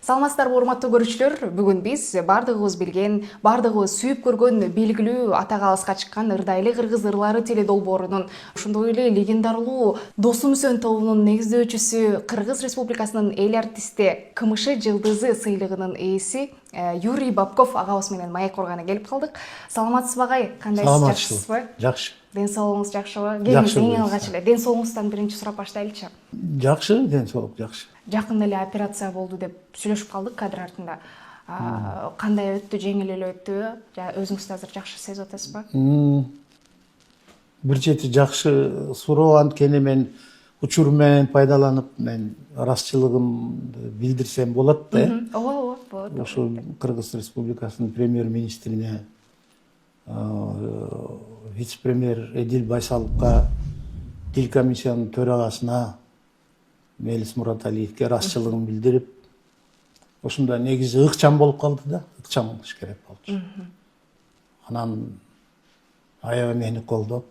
Саламатсыздарбы урматтуу көрүүчүлөр, бүгүн биз бардыгыбыз билген, бардыгыбыз сүйүп көргөн белгилүү ата калыска чыккан Ырдайлы кыргыз ырлары теле долбоорунун, ошондой эле легендарлуу Досумсөн тобунун негиздөөчүсү, Кыргыз Республикасынын эл артисти, КМШ жылдызы сыйлыгынын ээси Юрий Бабков агабыз менен маек курганы келип калдык. Саламатсызбы агай? Кандайсыз, жакшысызбы? Жакшы. Ден соолугуңуз жакшыбы? Келиңиз эң алгач эле ден соолугуңуздан биринчи сурап баштайлычы. Жакшы, ден соолук жакшы. Жакында эле операция болду деп сүйлөшүп калдык кадр артында. Кандай өттү, жеңил эле өттүбү? Өзүңүз да азыр жакшы сезип атасызбы? Бир чети жакшы суроо, анткени мен учур менен пайдаланып, мен ырастчылыгымды билдирсем болот да. Ооба, болот. Ошо Кыргыз Республикасынын премьер-министрине, вице-премьер Эдил Байсаловго, тил комиссиянын төрагасына, Мелис Мураталиевге ырастчылыгын билдирип, ошондо негизи ыкчам болуп калды да, ыкчам кылыш керек болчу. Анан аябай мени колдоп,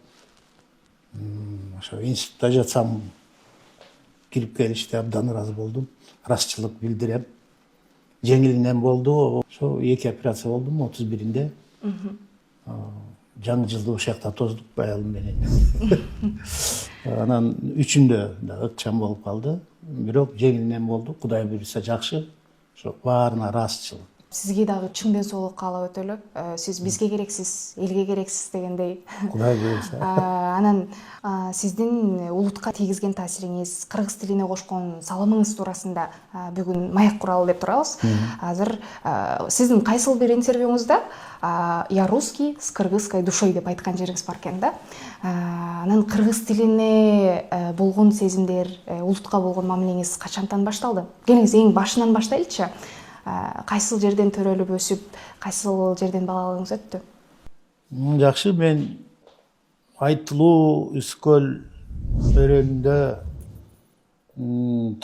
ошо институтта жатсам кирип келишти, абдан ыраазы болдум. Ырастчылык билдирем. Жеңилинен болду. Ошо 2 операция болдум 31-инде. Жаңы жылды ошол жакта тоздук аялым менен. Анан 3-үндө да ыкчам болуп калды. Бирок жеңилинен болду. Кудай буйруса жакшы. Ошо баарына ыраазычылык. Сизге дагы чың ден соолук каалап өтөлү. Сиз бизге керексиз, элге керексиз дегендей. Кудай буйруса. Анан сиздин улутка тийгизген таасириңиз, кыргыз тилине кошкон салымыңыз туурасында бүгүн маек куралы деп турабыз. Азыр сиздин кайсыл бир интервьюңузда я русский с кыргызской душой деп айткан жериңиз бар экен да. Анан кыргыз тилине болгон сезимдер, улутка болгон мамилеңиз качантан башталды? Келиңиз эң башынан баштайлычы. Кайсыл жерден төрөлүп өсүп, кайсыл жерден балалыгыңыз өттү? Жакшы, мен Айтылуу Үскөл өрөөнүндө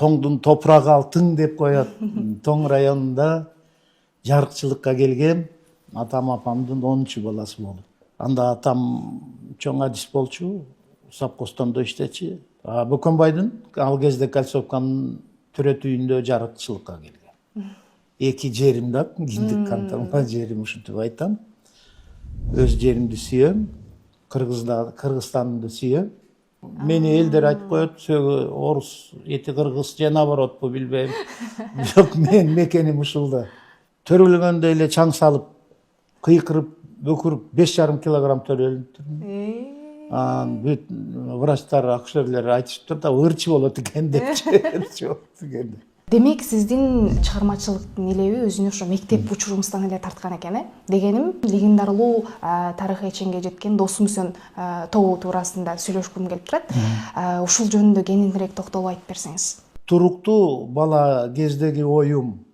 Тоңдун топурагы алтын деп коет. Тоң районунда жарыкчылыкка келгем. Атам апамдын 10-чу баласы болуп. Анда атам чоң адис болчу, совхоздо иштечи. Бөкөнбайдын ал кезде Кольцовканын төрөт үйүндө жарыкчылыкка келген. 2 жерим да, киндик канталма жерим ушинтип айтам. Өз жеримди сүйөм, Кыргызстанды сүйөм. Мени элдер айтып коет, сөөгү орус, эти кыргыз же наоборотпу билбейм. Бирок мен мекеним ушулда. Төрөлгөндө эле чаң салып, кыйкырып, бөкүрүп 5,5 килограмм төрөлдүм. Бүт врачтар, акушерлер айтышыптыр да, ырчы болот экен депчи. Демек, сиздин чыгармачылыктын элеби өзүнө ошо мектеп учуруңуздан эле тарткан экен, Дегеним, легендарлуу тарыхый чеңге жеткен Досумсөн тобу туурасында сүйлөшкүм келип турат. Ушул жөнүндө кеңирээк токтолуп айтып берсеңиз. Туруктуу бала кездеги оюм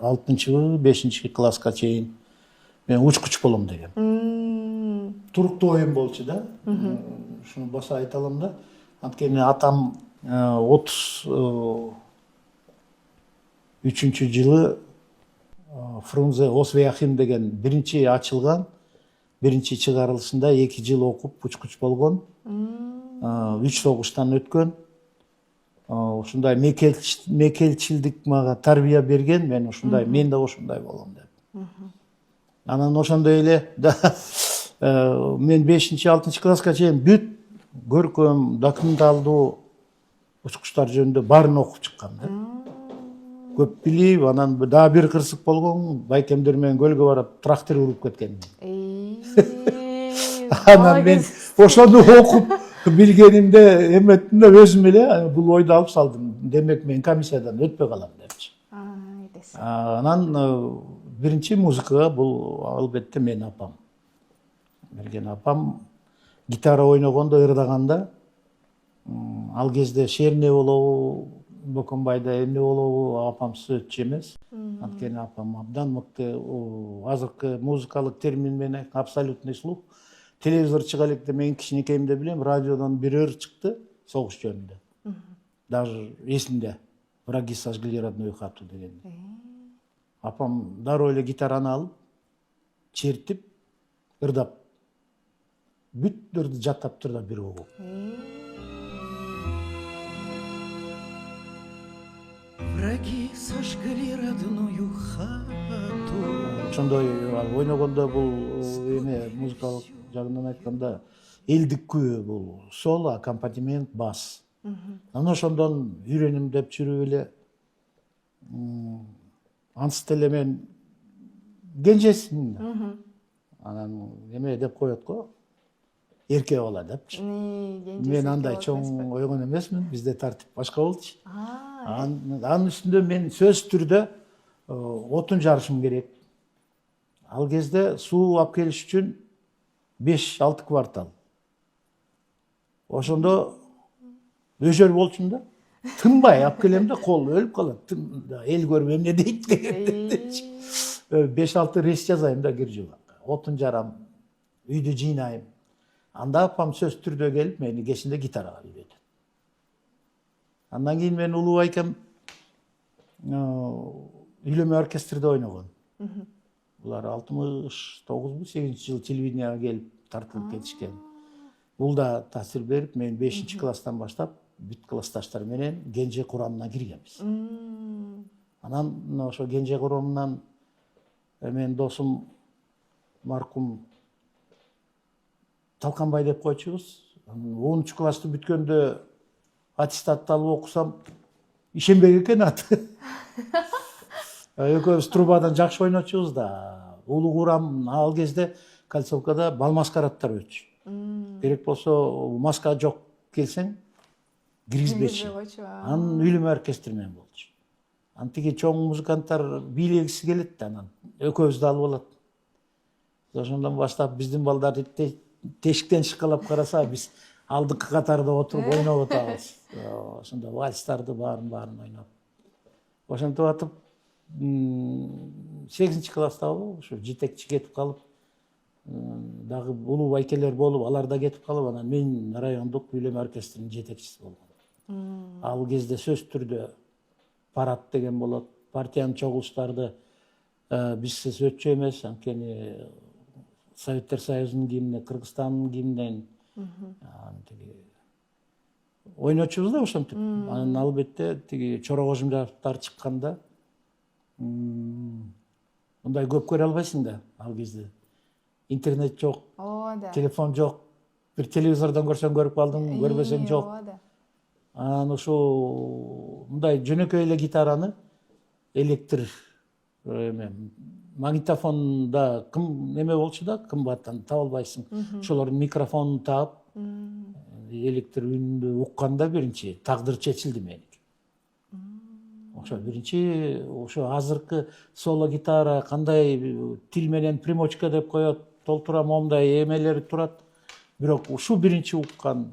6-5 класска чейин мен учкуч болом дегем. Туруктуу оюм болчу да. Ушуну баса айта алам да. Анткени атам 33-чү жылы Фрунзе Освеахим деген биринчи ачылган, биринчи чыгарылышында 2 жыл окуп учкуч болгон. 3 согуштан өткөн. Ушундай мекелчилдик мага тарбия берген, мен ушундай, мен да ошондой болом деп. Анан ошондой эле мен 5-6 класска чейин бүт көркөм, документалдуу учкучтар жөнүндө баарын окуп чыккам да. Көп билип, анан дагы бир кырсык болгон, байкемдер менен көлгө барып трактор уруп кеткен. Анан мен ошону окуп билгенимде эметтим да, өзүм эле бул ойду алып салдым. Демек мен комиссиядан өтпөй калам депчи. Анан биринчи музыкага бул албетте менин апам. Берген апам гитара ойногондо, ырдаганда, ал кезде шерне болобу, Бөкөнбайда эмне болобу, апам сөтчү эмес. Анткени апам абдан мыкты, азыркы музыкалык термин менен абсолютный слух. Телевизор чыга электе мен кичинекейимде билем, радиодон бир ыр чыкты согуш жөнүндө. Даже эсимде. Враги сожгли родную хату деген. Апам дароо эле гитараны алып, чертип, ырдап, бүт ырды жаттап турду бир угуп. сожгли родную хату. Ошондой ойногондо бул эме музыкалык жагынан айтканда элдиккүү бул соло, аккомпанемент, бас. Анан ошондон үйрөнүм деп жүрүп эле ансы деле мен кенжесимин да. Анан эме деп коет го, эрке бала депчи. Мен андай чоң ойгон эмесмин, бизде тартип башка болчу. Анын үстүндө мен сөзсүз түрдө отун жарышым керек. Ал кезде суу алып келиш үчүн 5-6 квартал. Ошондо өжөр болчумун да. Тынбай алып келем да, кол өлүп калат. Эл көрүп эмне дейт деген. 5-6 рейс жазайм да кир жылга. Отун жарам, үйдү жыйнайм. Анда апам сөз түрдө келип мени кечинде гитарага үйрөтөт. Андан кийин мен улуу айкем үйлөмө оркестрде ойногон. Булар 69-8-жылы телевиденияга келип тартылып кетишкен. Бул да таасир берип, мен 5-класстан баштап бүт классташтар менен Кенже курамына киргенбиз. Анан ошо Кенже курамынан менин досум маркум Талканбай деп койчубуз. 10-классты бүткөндө аттестатты алып окусам, ишенбек экен аты. Экөөбүз трубадан жакшы ойночубуз да. Улуу курам ал кезде Кольцовкада бал маскарадтар өтчү. Керек болсо маска жок келсең киргизбечи. Анын үйлөмө оркестри менен болчу. Антиги чоң музыканттар бийлегиси келет да, анан экөөбүздү алып алат. Ошондон баштап биздин балдар тешиктен шыкалап караса, биз алдыңкы катарда отуруп ойноп атабыз. Ошондо вальстарды баарын ойноп. Ошентип атып 8-класстабы ошо жетекчи кетип калып, дагы улуу байкелер болуп, алар да кетип калып, анан мен райондук үйлөмө оркестринин жетекчиси болгом. Ал кезде сөз түрдө парад деген болот. Партиянын чогулуштарды бизсиз өтчү эмес, анткени Советтер Союзунун гимни, Кыргызстандын гимнин ойночубуз да ошентип. Анан албетте тиги Чора Кожумжаровдор чыкканда мындай көп көрө албайсың да ал кезде. Интернет жок, телефон жок. Бир телевизордон көрсөң көрүп калдың, көрбөсөң жок. Анан ошо мындай жөнөкөй эле гитараны электр магнитофонда кым неме болчу да, кымбаттан таба албайсың. Ошолордун микрофонун таап, электр үнүндү укканда биринчи тагдыр чечилди меники. Ошо биринчи ошо азыркы соло гитара кандай тил менен примочка деп коет, толтура момундай эмелери турат. Бирок ушу биринчи уккан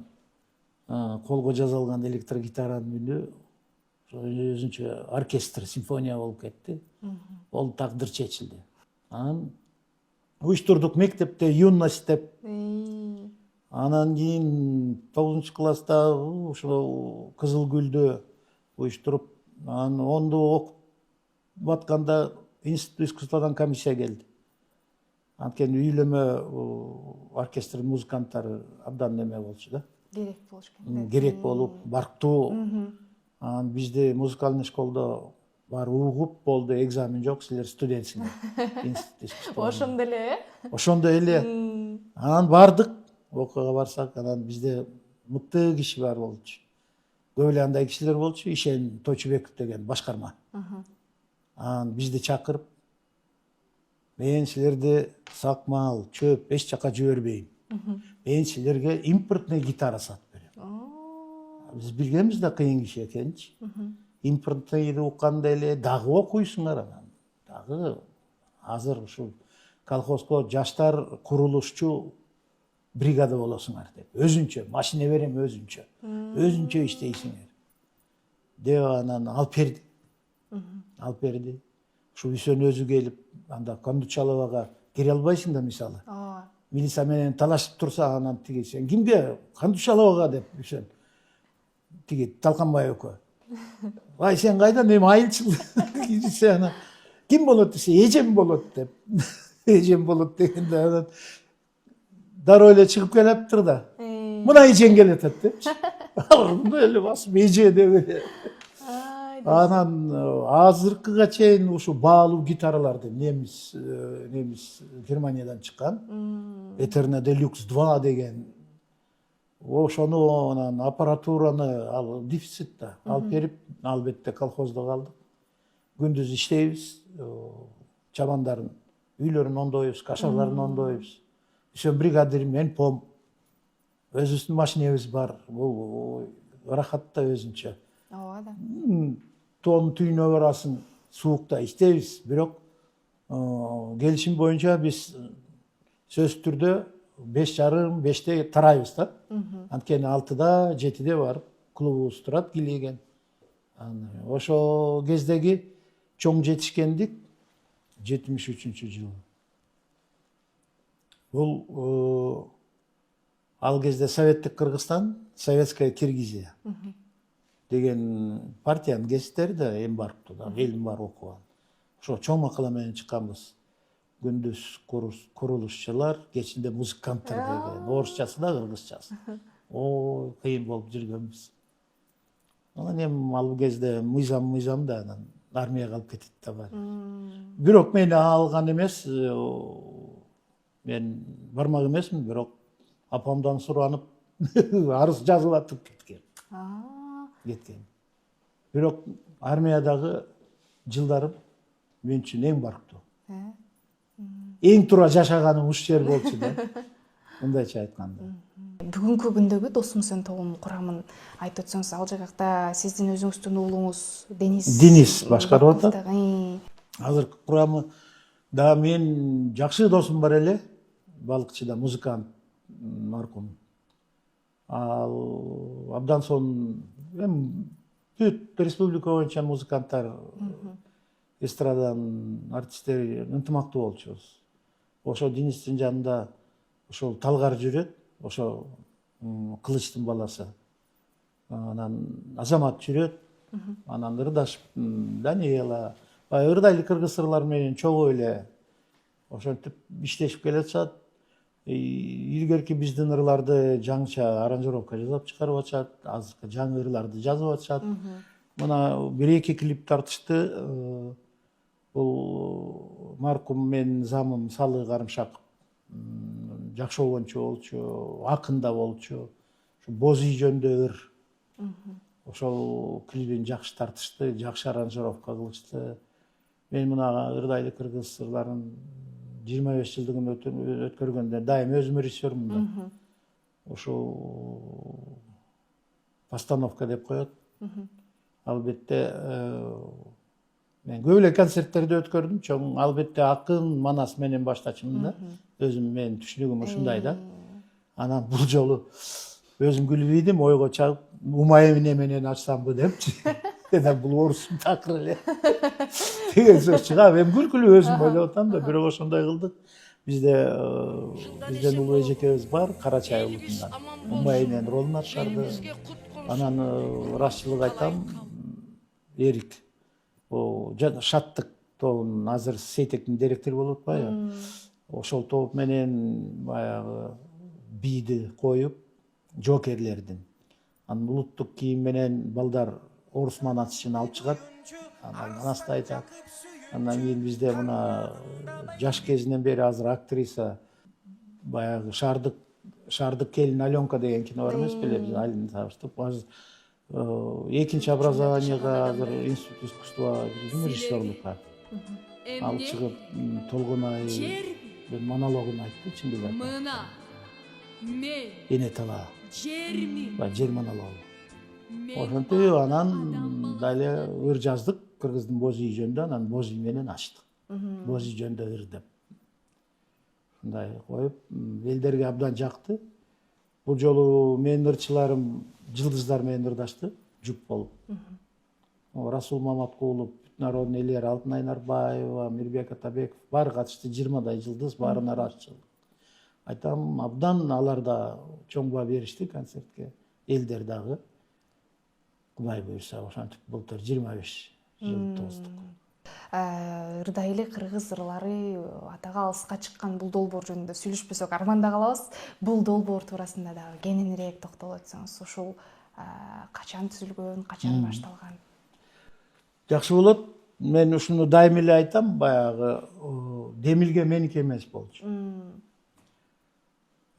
колго жазылган электр гитаранын үнү өзүнчө оркестр, симфония болуп кетти. Ол тагдыр чечилди. Анан уюштурдук мектепте юность деп. Анан кийин 9-класста ошо Кызыл Гүлдү уюштуруп, анан 10-ду окуп атканда Институт искусстводан комиссия келди. Анткени үйлөмө оркестрдин музыканттары абдан неме болчу да. Керек болуш керек. Керек болуп, барктуу. Анан бизде музыкальный школдо бар угуп болду, экзамен жок, силер студентсиңер. Институт искусство. Ошондо эле, Ошондо эле. Анан бардык, окууга барсак, анан бизде мыкты киши бар болчу. Көп эле андай кишилер болчу, Ишен Тойчубеков деген башкарма. Анан бизди чакырып, мен силерди сакмал, чөп, эч жака жибербейм. Мен силерге импортный гитара сатып берем. Биз билгенбиз да кыйын киши экенчи. Импортныйды укканда эле дагы окуйсуңар анан. Дагы азыр ушул колхозго жаштар курулушчу бригада болосуңар деп. Өзүнчө машина берем, өзүнчө. Өзүнчө иштейсиңер. Деп анан алып берди. Алып берди. Ушу Үсөн өзү келип, анда Кондучаловага кире албайсың да мисалы. Милиция менен талашып турса, анан тиги сен кимге? Кондучаловага деп Үсөн. Тиги Талканбай экөө. Ай сен кайдан, эми айылчыл. Кирсе анан ким болот десе, эжем болот деп. Эжем болот дегенде анан дароо эле чыгып келептир да. Мына эжең келет деп. Мындай эле басып эже деп эле. Анан азыркыга чейин ушу баалуу гитараларды немис Германиядан чыккан. Eterna Deluxe 2 деген. Ошону анан аппаратураны ал дефицит да. Алып берип, албетте колхоздо калдык. Күндүз иштейбиз, чабандарын, үйлөрүн ондойбуз, кашарларын ондойбуз. Ошо бригадир мен пом. Өзүбүздүн машинебиз бар. Бул рахат да өзүнчө. Ооба да. Тоонун түйүнө барасың, суукта иштейбиз. Бирок келишим боюнча биз сөзсүз түрдө 5:30-5-те тарайбыз да. Анткени 6-да, 7-де барып клубубуз турат Килиген. Ошо кездеги чоң жетишкендик 73-жыл. Бул ал кезде Советтик Кыргызстан, Советская Киргизия деген партиянын гезиттери да эми барыптыр да, элдин баары окуган. Ошо чоң макала менен чыкканбыз. Күндүз курулушчулар, кечинде музыканттар деген. Орусчасы да, кыргызчасы. Кыйын болуп жүргөнбүз. Анан эми ал кезде мыйзам да анан армияга алып кетет да бар. Бирок мени алган эмес, мен бармак эмесмин, бирок апамдан суранып арыз жазып атып кеткен. Бирок армиядагы жылдарым мен үчүн эң барктуу. Эң туура жашаганым ушул жер болчу да. Мындайча айтканда. Бүгүнкү күндөгү Досум Сен тобунун курамын айтып өтсөңүз, ал жакта сиздин өзүңүздүн уулуңуз Денис башкарып атат. Азыркы курамы да мен жакшы досум бар эле, балыкчыда музыкант маркум. Ал абдан сонун бүт республика боюнча музыканттар, эстраданын артисттери ынтымактуу болчубуз. Ошо Денистин жанында ошол Талгар жүрөт, ошо Кылычтын баласы. Анан Азамат жүрөт, анан ырдаш Даниэла, ырдайлы кыргыз ырлар менен чогуу эле ошентип иштешип келатышат. Илгерки биздин ырларды жаңыча аранжировка жасап чыгарып атышат, азыркы жаңы ырларды жазып атышат. Мына 1-2 клип тартышты. Бул маркум менин замым Салы Карымшаков жакшы обончу болчу, акын да болчу. Ошо Боз үй жөнүндө ыр. Ошол клибин жакшы тартышты, жакшы аранжировка кылышты. Мен мына ырдайлы кыргыз ырларын 25 жылдыгын өткөргөндө дайым өзүм режиссермун да. Ошол постановка деп коет. Албетте мен көп эле концерттерди өткөрдүм. Чоң албетте акын Манас менен баштачумун да. Өзүм менин түшүнүгүм ушундай да. Анан бул жолу өзүм күлүп ийдим, ойго чагып, Умай эмне менен ачсамбы депчи. Анан бул орустун такыры эле. Деген сөз чыгап, эми күлкүлүү өзүм ойлоп атам да, бирок ошондой кылдык. Бизден улуу эжекебиз бар, Карачай улутундан. Умай менен ролун аткарды. Анан ырашчылык айтам, Эрик. Шаттык тобунун азыр Сейтектин директору болуп атпайбы? Ошол топ менен баягы бийди коюп, жокерлердин. Анан улуттук кийим менен балдар орус манасчын алып чыгат. Анан манасты айтат. Андан кийин бизде мына жаш кезинен бери азыр актриса баягы Шардык келин Аленка деген кино бар эмес беле, биз Алины табыштык. Азыр экинчи образованияга азыр институт искусства режиссерлукка алып чыгып Толгонай монологун айтты, чындыгы. Мына мен Эне тала. жермин. Жер монологу. Ошентип анан дали ыр жаздык кыргыздын Боз үй жөнүндө, анан Боз үй менен ачтык. Боз үй жөнүндө ыр деп. Ушундай коюп, элдерге абдан жакты. Бул жолу менин ырчыларым жылдыздар менен ырдашты, жуп болуп. Расул Маматкулов, Народный элер, Алтынай Нарбаева, Мирбек Атабеков баары катышты, 20 жылдыз, баарына ырашчылык. Айтам, абдан алар да чоң баа беришти концертке, элдер дагы. Кудай буйрса, ошентип былтыр 25 жыл тоздук. Ырдайлы кыргыз ырлары атага алыска чыккан бул долбоор жөнүндө сүйлөшпөсөк арманда калабыз. Бул долбоор туурасында дагы кененирээк токтолуп өтсөңүз, ушул качан түзүлгөн, качан башталган? Жакшы болот. Мен ушуну дайым эле айтам, баягы Демилге меники эмес болчу.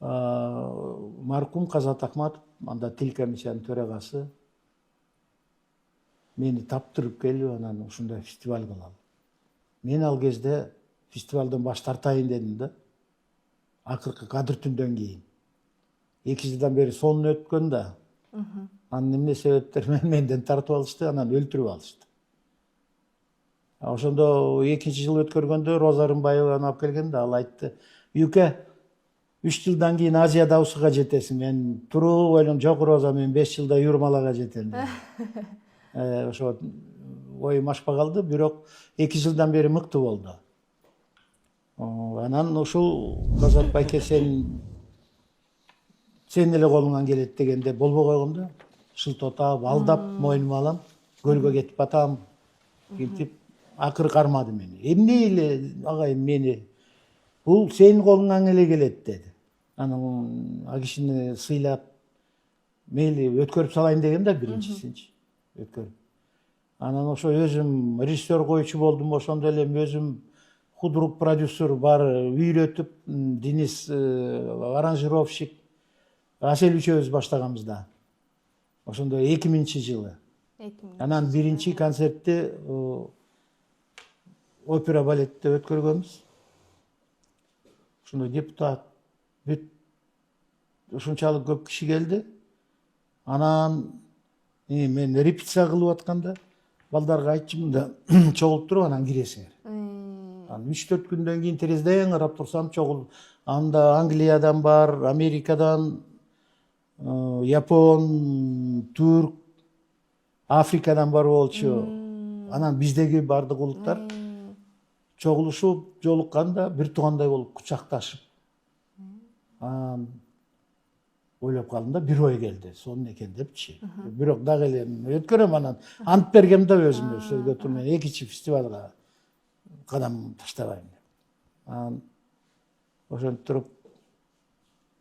Маркум Казат Акматов, анда тил комиссиянын төрагасы, мени таптырып келип, анан ушундай фестиваль кылалы. Мен ал кезде фестивалдан баш тартайын дедим да. Акыркы кадыр түндөн кийин. 2 жылдан бери сонун өткөн да. Анын эмне себептер менден тартып алышты, анан өлтүрүп алышты. Ошондо 2-чи жыл өткөргөндө Роза Рымбаеваны алып келген да, ал айтты: "Юке, 3 жылдан кийин Азия Даусуга жетесиң." Мен туруп ойлом, "Жок Роза, мен 5 жылда Юрмалага жетем" дедим. Ошо оюм ашпай калды, бирок 2 жылдан бери мыкты болду. Анан ушул Казат байке сен эле колуңан келет дегенде болбой койгондо, шылтотап, алдап, мойнума алам, көлгө кетип батам, кентип акыры кармады мени. Эмне эле агайым мени, бул сенин колуңан эле келет деди. Анан а кишини сыйлап, мейли өткөрүп салайын деген да биринчисинчи. Өткөрүп. Анан ошо өзүм режиссер коючу болдум, ошондо эле өзүм худрук продюсер бар үйрөтүп, Денис аранжировщик, Асел үчөөбүз баштаганбыз да. Ошондо 2000 жылы. Анан биринчи концертти опера балетте өткөргөнбүз. Ошондо депутат бүт ушунчалык көп киши келди. Анан мен репетиция кылып атканда балдарга айтчумун да, чогулуп туруп анан киресиңер. Анан 3-4 күндөн кийин терезеден карап турсам, чогулуп анда Англиядан бар, Америкадан, Япон, Түрк, Африкадан бар болчу. Анан биздеги бардык улуттар чогулушуп, жолукканда бир туугандай болуп кучакташып. Ойлоп калдым да, бир ой келди, сонун экен депчи. Бирок дагы эле өткөрөм, анан ант бергем да өзүмө, сөзгө туруп мен 2-чи фестивалга кадам таштабайм деп. Анан ошентип туруп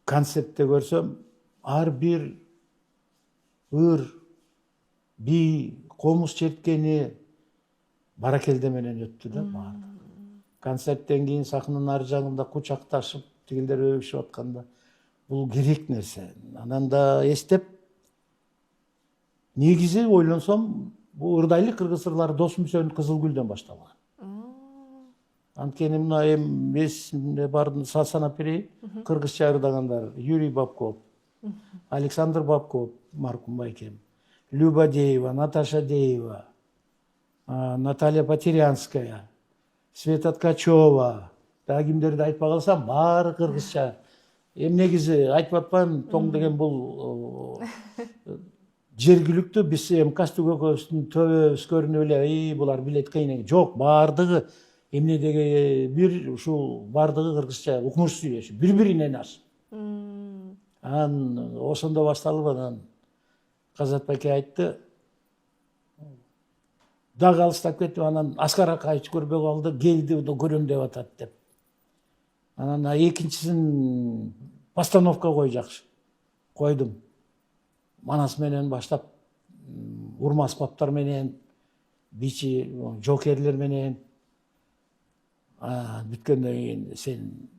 концертте көрсөм, ар бир ыр, би, комуз черткени баракелде менен өттү да баардык. Концерттен кийин сахнанын ар жагында кучакташып, тигилдер өбүшүп атканда, бул керек нерсе. Анан да эстеп, негизи ойлонсом, бул ырдайлык кыргыз ырлары Досум Үсөнов Кызыл гүлдөн башталган. Анткени мына эми бардым санап берейин. Кыргызча ырдагандар: Юрий Бабков, Александр Бабков, маркум байкем, Люба Деева, Наташа Деева, Наталья Потерянская, Света Ткачева. Дагы кимдерди айтпай калсам, баары кыргызча. Негизи айтып атпайм, тоң деген бул жергиликтүү, биз МКС экөөбүздүн төбөбүз көрүнүп эле, булар билет кыйын. Жок, баардыгы эмне деген бир ушул баардыгы кыргызча укмуш сүйлөшүп, бири-биринен ашып. Анан ошондо башталып, анан Казат байке айтты, дагы алыстап кетип, анан Аскар Акаевич көрбөй калды, келди, көрөм деп атат деп. Анан экинчисин постановка кой жакшы. Койдум. Манас менен баштап, урмас баптар менен, бичи жокерлер менен. Бүткөндөн кийин сен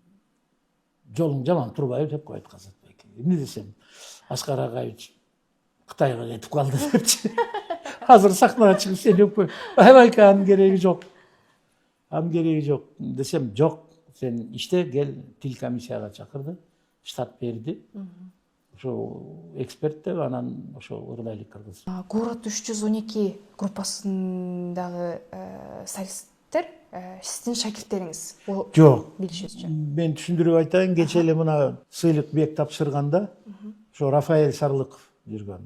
жолуң жаман турбайбы деп койду Казат байке. Эмне десем, Аскар Акаевич Кытайга кетип калды депчи. Азыр сахнага чыгып сен өпкөй. Байке, анын кереги жок. Анын кереги жок десем, жок. Сен иште кел, тил комиссияга чакырды, штат берди. Ошо эксперт деп, анан ошо ырдайлык кыргыз. Город 312 группасындагы солисттер сиздин шакирттериңиз? Жок. Билишиңизче. Мен түшүндүрүп айтайын, кече эле мына сыйлык бек тапшырганда, ошо Рафаэль Сарлыков жүргөн.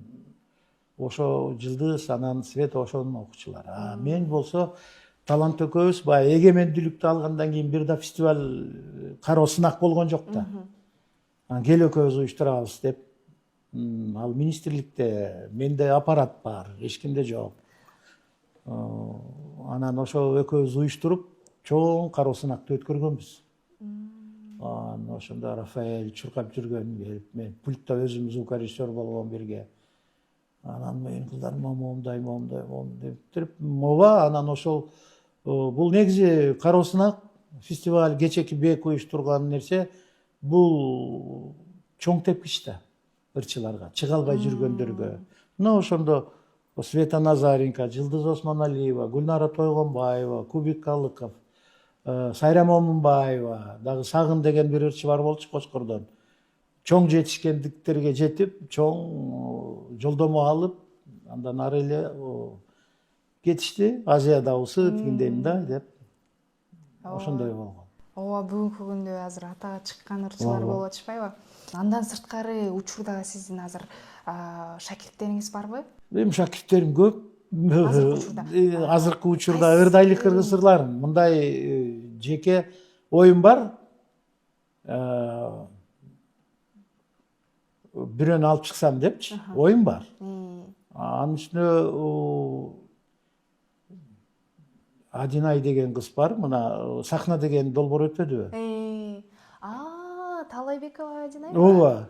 Ошо Жылдыз, анан Свет ошонун окуучулары. Мен болсо талант экөөбүз баягы эгемендүүлүктү алгандан кийин бир да фестиваль кароо сынак болгон жок да. Анан кел экөөбүз уюштурабыз деп, ал министрликте, менде аппарат бар, эч кимде жок. Анан ошо экөөбүз уюштуруп, чоң кароо сынакты өткөргөнбүз. Анан ошондо Рафаэль чуркап жүргөн келип, мен пультта өзүм звукорежиссер болгон бирге. Анан менин кыздарым момундай деп туруп моба анан ошол бул негизи кароосунак фестиваль кечээки бек уюштурган нерсе бул чоң тепкич да ырчыларга чыга албай жүргөндөргө. Мына ошондо Света Назаренко, Жылдыз Осмоналиева, Гүлнара Тойгонбаева, Кубик Калыков, Сайрам Момунбаева, дагы Сагын деген бир ырчы бар болчу Кочкордон. Чоң жетишкендиктерге жетип, чоң жолдомо алып, андан ары эле кетишти. Азиядабысы тигиндейм да деп. Ошондой болгон. Ооба, бүгүнкү күндө азыр атага чыккан ырчылар болуп атышпайбы? Андан сырткары учурда сиздин азыр шакирттериңиз барбы? Менин шакирттерим көп. Азыркы учурда Кайсы? ырдайлык кыргыз ырларын мындай жеке оюм бар. Бирөөнү алып чыксам депчи, оюм бар. Анын үстүнө Адинай деген кыз бар, мына Сахна деген долбоор өтпөдүбү? Талайбекова Адинай? Ооба.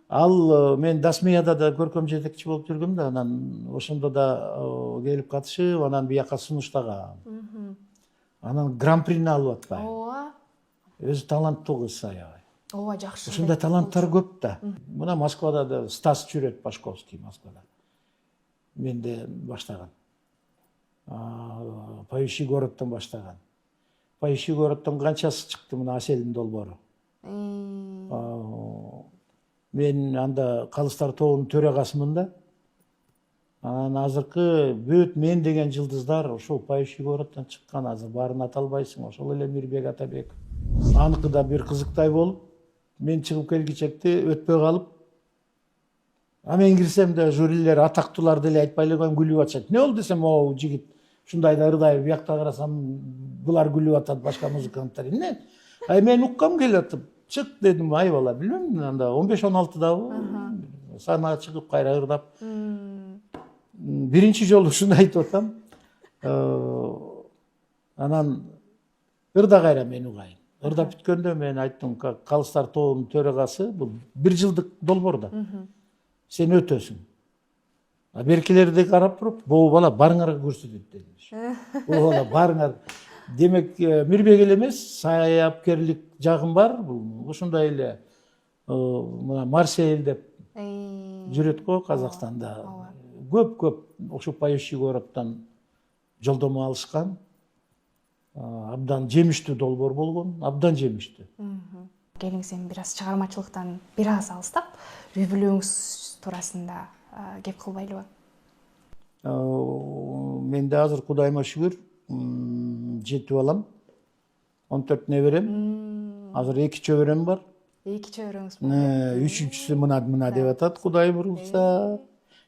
Ал мен Дасмияда да көркөм жетекчи болуп жүргөм да, анан ошондо да келип катышып, анан бияка сунуштагам. Анан гран-прини алып атпайбы. Ооба. Өзү таланттуу кыз аябай. Ооба, жакшы. Ушундай таланттар көп да. Мына Москвада да Стас жүрөт, Пашковский Москвада. Менде баштаган. Поющий городдон баштаган. Поющий городдон канчасы чыкты, мына Аселдин долбоору. Мен анда Калыстар тобунун төрагасымын да. Анан азыркы бүт мен деген жылдыздар ошол Поющий городдон чыккан, азыр баарын ата албайсың. Ошол эле Мирбек Атабеков. Аныкы да бир кызыктай болуп, мен чыгып келгичекти өтпөй калып. Мен кирсем да жюрилер атактуулар деле айтпай эле коюм, күлүп атышат. Не болду десем, о жигит ушундай да ырдайбы, биякта карасам булар күлүп атат, башка музыканттар. Эмне? Мен уккам келип атып, чык дедим, ай бала, билбейм, анда 15-16дабы. Сахнага чыгып кайра ырдап. Биринчи жолу ушуну айтып атам. Анан ырда кайра мен угайын. Ырдап бүткөндө мен айттым, Калыстар тобунун төрагасы, бул 1 жылдык долбоор да. Сен өтөсүң. Беркилерди карап туруп, боо бала барыңарга көрсөтөт дедимиш. Боо бала барыңар. Демек, Мирбек эле эмес, саяпкерлик жагым бар. Ушундай эле мына Марсель деп жүрөт го Казакстанда. Көп ошо Поющий городдон жолдомо алышкан. Абдан жемиштүү долбоор болгон, абдан жемиштүү. Келиңиз эми бир аз чыгармачылыктан бир аз алыстап, үй бүлөңүз туурасында кеп кылбайлыбы? Менде азыр Кудайыма шүгүр 7 балам, 14 неберем. Азыр 2 чөбөрөм бар. 2 чөбөрөңүз бар. Үчүнчүсү мына деп атат, Кудай бурулса.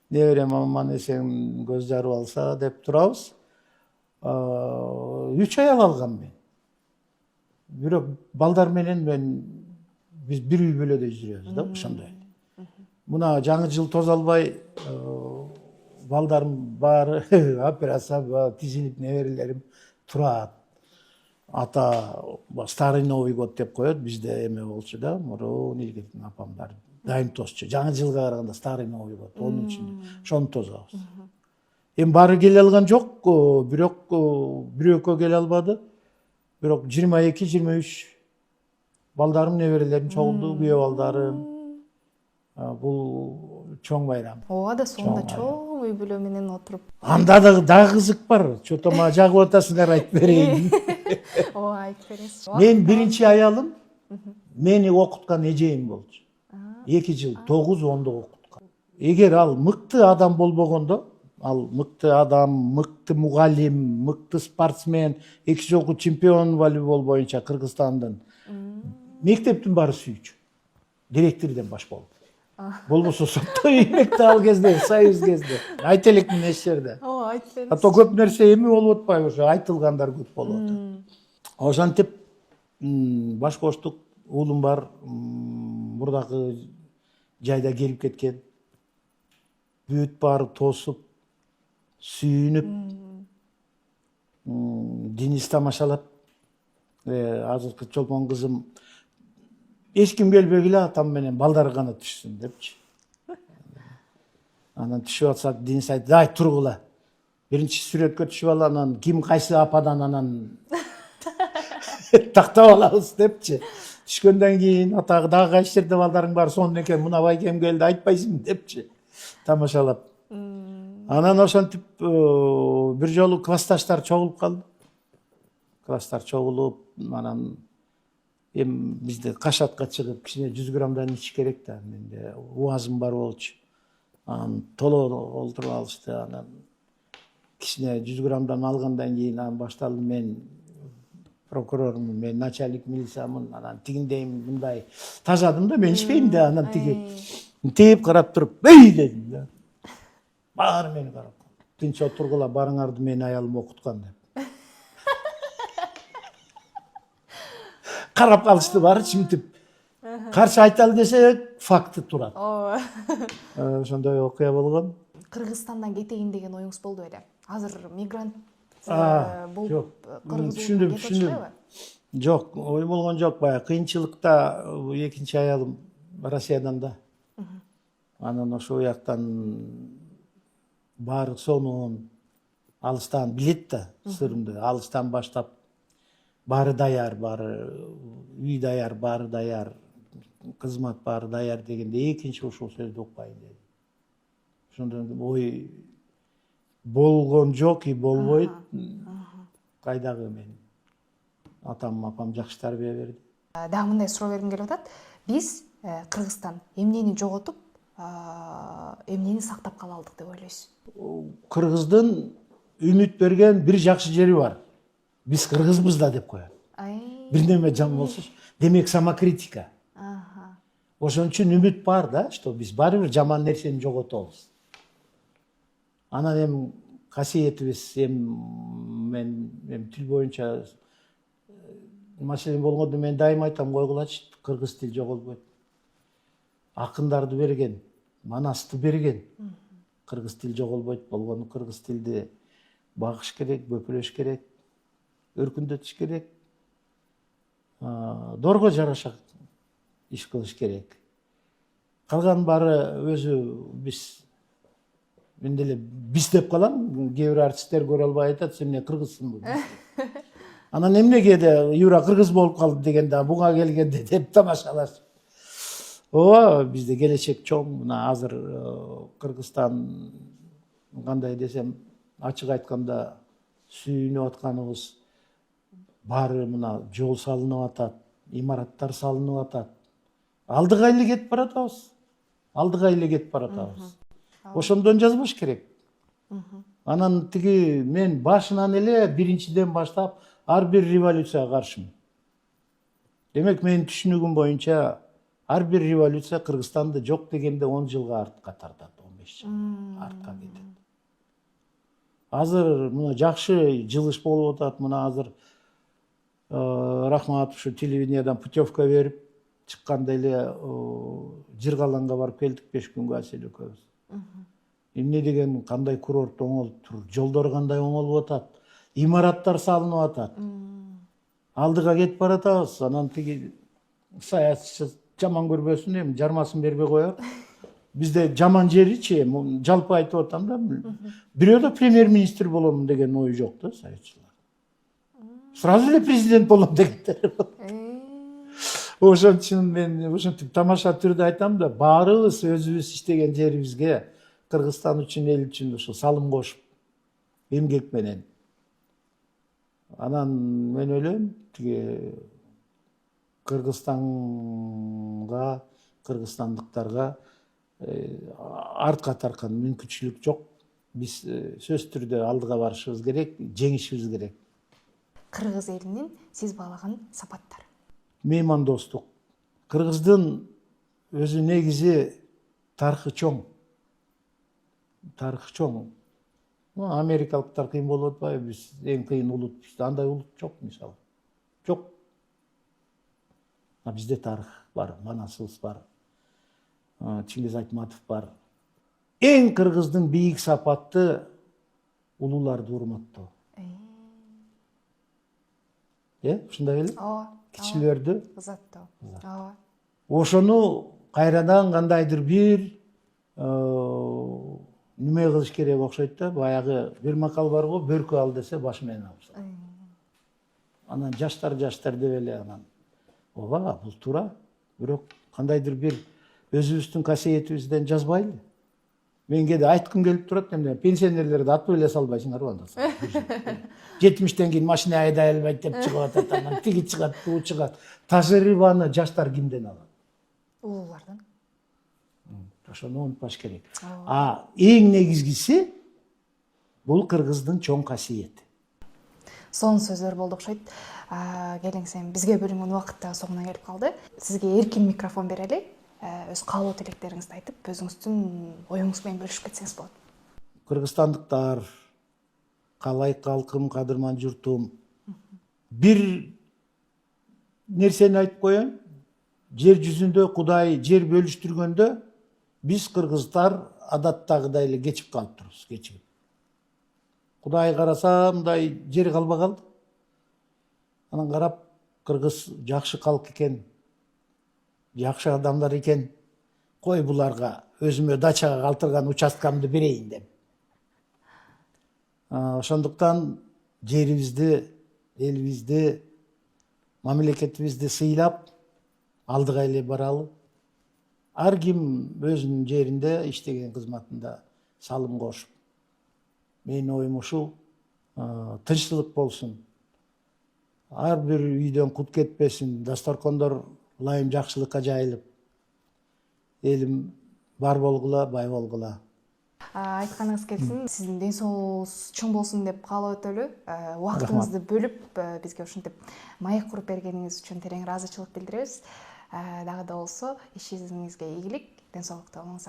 Неберем аман эсен көз жарып алса деп турабыз. 3 аял алгам мен. Бирок балдар менен биз бир үй бүлөдө жүрөбүз да, ошондой. Мына жаңы жыл тоза албай балдарым баары операция тизилип неберелерим турат. Ата старый Новый год деп коет, бизде эме болчу да, мурун илгертин апамдар дайым тосчу. Жаңы жылга караганда старый Новый год, onun үчүн ошону тозобуз. Эми баары келе алган жок, бирок бир экөө келе албады. Бирок 22-23 балдарым, неберелерим чогулду, күйөө балдарым. Бул чоң байрам. Ооба да, сонда чоң үй бүлө менен отуруп. Анда да кызык бар. Чото мага жагып атасыңар, айтып берейин. Ооба, айтып бересиз. Мен биринчи аялым мени окуткан эжейим болчу. 2 жыл 9-10 окуткан. Эгер ал мыкты адам болбогондо, ал мыкты адам, мыкты мугалим, мыкты спортсмен, 2 жолку чемпион волейбол боюнча Кыргызстандын, мектептин баары сүйчү. Директордон баш болуп. Болбосо соттой эмекти ал кезде, союз кезде. Айта элекмин эч жерде. Ооба, айтып бересиз. Ато көп нерсе эми болуп атпайбы, ошо айтылгандар көп болуп атат. Ошентип баш коштук, уулум бар, мурдагы жайда келип кеткен. Бүт баары тосуп, сүйүнүп, Денис тамашалап, азыркы чолпон кызым эч ким келбегиле атам менен балдары гана түшсүн депчи. Анан түшүп атса Денис айтты, дай тургула. Биринчи сүрөткө түшүп ал, анан ким кайсы ападан анан тактап алабыз депчи. Түшкөндөн кийин атагы дагы кайсы жерде балдарың бар, сонун экен, мына байкем келди айтпайсыңбы депчи. Тамашалап. Анан ошентип бир жолу классташтар чогулуп калды. Класстар чогулуп, анан бизде кашатка чыгып, кичине 100 граммдан ичиш керек да. Менде убазым бар болчу. Анан толо олтуруп алышты. Анан кичине 100 граммдан алгандан кийин анан башталды, мен прокурормун, мен начальник милициямын, анан тигиндейм, мындай тажадым да, мен ичпейм да, анан тиги тээп карап туруп, "Эй!" дедим да. Баары мени карап, "Тынч отургула, барыңарды менин аялым окуткан" деп. Карап калышты баары чимтип. Каршы айталы десек, факты турат. Ошондой окуя болгон. Кыргызстандан кетейин деген оюңуз болду беле? Азыр мигрант болуп Жок. Кыргызстандан кетишпейби? Жок, ой болгон жок. Баягы кыйынчылыкта экинчи аялым Россиядан да. Анан ошол жактан баары сонун алыстан билет да сырымды. Алыстан баштап баары даяр, баары үй даяр, баары даяр, кызмат баары даяр дегенде экинчи ушул сөздү укпайын деди. Ошондон ой болгон жок, болбойт. Кайдагы мен. Атам, апам жакшы тарбия берди. Дагы мындай суроо бергим келип атат. Биз Кыргызстан эмнени жоготуп, эмнени сактап кала алдык деп ойлойсуз? Кыргыздын үмүт берген бир жакшы жери бар. Биз кыргызбыз да деп коет. Бир неме жам болсочу. Демек самокритика. Ошон үчүн үмүт бар да, что биз баары бир жаман нерсени жоготобуз. Анан касиетибиз мен тил боюнча маселе болгондо мен дайым айтам, койгулачы, кыргыз тил жоголбойт. Акындарды берген, манасты берген. Кыргыз тил жоголбойт болгону кыргыз тилди багыш керек, бөпөлөш керек, өркүндөтүш керек. Дорго жараша иш кылыш керек. Калган баары өзү мен деле биз деп калам, кээ бир артисттер көрө албай айтат, сен эмне кыргызсыңбы? Анан эмнеге Юра кыргыз болуп калды дегенде, буга келгенде деп тамашалаш. Бизде келечек чоң. Мына азыр Кыргызстан кандай десем, ачык айтканда сүйүнүп атканыбыз баары мына жол салынып атат, имараттар салынып атат. Алдыга эле кетип баратабыз. Ошондон жазбаш керек. Анан мен башынан эле биринчиден баштап ар бир революцияга каршымын. Демек менин түшүнүгүм боюнча ар бир революция Кыргызстанда жок дегенде 10 жылга артка тартат, 15 жыл артка кетет. Азыр мына жакшы жылыш болуп атат. Мына азыр Рахматов ушу телевидениядан путевка берип чыкканда эле Жыргаланга барып келдик 5 күнгө Асель экөөбүз. Эмне деген кандай курорт оңолуп тур, жолдор кандай оңолуп атат, имараттар салынып атат. Алдыга кетип баратабыз. Анан саясатчы жаман көрбөсүн, жармасын бербей коёр. Бизде жаман жеричи, жалпы айтып атам да, бирөөдө премьер-министр болом деген ой жок да саясатчылар. Сразу эле президент болом дегендер. Ошон үчүн мен ушинтип тамаша түрдө айтам да, баарыбыз өзүбүз иштеген жерибизге, Кыргызстан үчүн, эл үчүн ошо салым кошуп, эмгек менен. Анан мен ойлойм, Кыргызстанга, кыргызстандыктарга артка таркан мүмкүнчүлүк жок. Биз сөз түрдө алдыга барышыбыз керек, жеңишибиз керек. Кыргыз элинин сиз баалаган сапаттары. Меймандостук. Кыргыздын өзү негизи тарыхы чоң. Америкалыктар кыйын болуп атпайбы? Биз эң кыйын улут. Бизде андай улут жок, мисалы. Жок. Бизде тарых бар, манасыбыз бар. Чингиз Айтматов бар. Эң кыргыздын бийик сапаты улууларды урматтоо. Ушундай беле? Кичилердү ызаттоо. Ошону кайрадан кандайдыр бир неме кылыш керек окшойт да, баягы бир макал бар го, бөркө ал десе баш менен алып салат. Анан жаштар деп эле анан ооба бул туура, бирок кандайдыр бир өзүбүздүн касиетибизден жазбайлы. Мен кээде айткым келип турат, эмне пенсионерлерди атып эле салбайсыңарбы анда. 70-тен кийин машина айдай албайт деп чыгып атат, анан тиги чыгат, буу чыгат. Тажрыйбаны жаштар кимден алат? Улуулардан. Ошону унутпаш керек. Эң негизгиси бул кыргыздын чоң касиети. Son сөздөр болду окшойт. Келиңсем, бизге бөлүнгөн убакыт да соңуна келип калды. Сизге эркин микрофон берели. Өз каалоо тилектериңизди айтып, өзүңүздүн оюңуз менен бөлүшүп кетсеңиз болот. Кыргызстандыктар, калай калкым, кадырман журтум. Бир нерсени айтып коеюн. Жер жүзүндө Кудай жер бөлүштүргөндө биз кыргыздар адаттагыдай эле кечип калыптырбыз, кечигип. Кудай караса, мындай жер калбагалды. Анан карап, кыргыз жакшы калк экен, жакшы адамдар экен. Кой буларга өзүмө дачага калтырган участкамды берейин деп. Ошондуктан жерибизди, элибизди, мамлекетибизди сыйлап, алдыга эле баралы. Ар ким өзүнүн жеринде иштеген кызматында салым кошуп. Менин оюм ушул, тынччылык болсун. Ар бир үйдөн кут кетпесин, дасторкондор ылайым жакшылыкка жайылып. Элим бар болгула, бай болгула. Айтканыңыз келсин, сиздин ден соолугуңуз чоң болсун деп каалап өтөлү. Убактыңызды бөлүп бизге ушинтип маек куруп бергениңиз үчүн терең ыраазычылык билдиребиз. Дагы да болсо ишиңизге ийгилик, ден соолукта болуңуз.